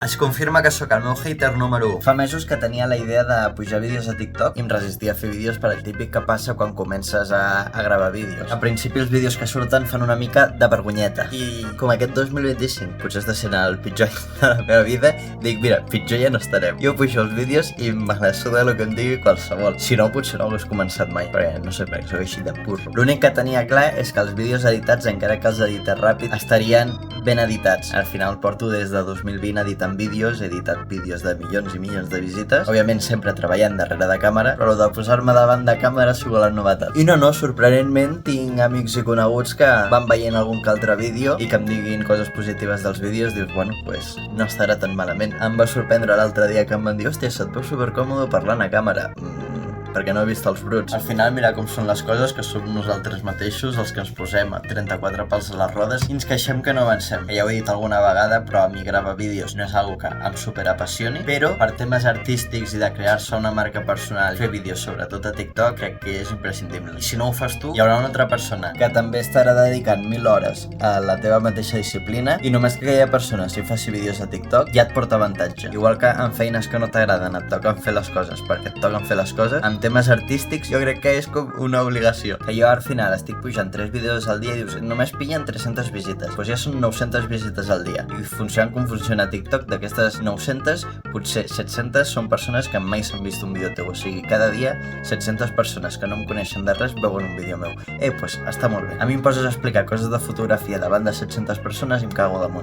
Es confirma que sóc el meu hater número 1. Fa mesos que tenia la idea de pujar vídeos a TikTok i em resistia a fer vídeos per el típic que passa quan comences a gravar vídeos. Al principi els vídeos que surten fan una mica de vergonyeta. I com aquest 2025 potser està sent el pitjor any de la meva vida, dic, mira, pitjor ja no estarem. Jo pujo els vídeos i me la suda el que em digui qualsevol. Si no, potser no hagués començat mai, perquè no sé, perquè soc així de burro. L'únic que tenia clar és que els vídeos editats, encara que els edites ràpid, estarien ben editats. Al final porto des de 2020 editant vídeos, he editat vídeos de milions i milions de visites, òbviament sempre treballant darrere de càmera, però de posar-me davant de càmera ha sigut la novetat. I no, sorprenentment tinc amics i coneguts que van veient algun que altre vídeo i que em diguin coses positives dels vídeos, dius, bueno, pues no estarà tan malament. Em va sorprendre l'altre dia que em van dir, hòstia, se't veu supercòmode parlant a càmera. Perquè no he vist els bruts. Al final, mira com són les coses, que som nosaltres mateixos els que ens posem a 34 pals a les rodes i ens queixem que no avancem. Ja ho he dit alguna vegada, però a mi gravar vídeos no és algo que em superapassioni, però per temes artístics i de crear-se una marca personal, fer vídeos sobretot a TikTok, crec que és imprescindible. I si no ho fas tu, hi haurà una altra persona que també estarà dedicant 1000 hores a la teva mateixa disciplina i només que aquella persona, si faci vídeos a TikTok, ja et porta avantatge. Igual que en feines que no t'agraden et toquen fer les coses perquè et toquen fer les coses, en temes artístics jo crec que és com una obligació. Que jo al final estic pujant 3 vídeos al dia i dius, només pillen 300 visites. Doncs ja són 900 visites al dia. I funciona com funciona TikTok, d'aquestes 900, potser 700 són persones que mai s'han vist un vídeo teu. O sigui, cada dia 700 persones que no em coneixen de res veuen un vídeo meu. Doncs està molt bé. A mi em poses a explicar coses de fotografia davant de 700 persones i em cago damunt.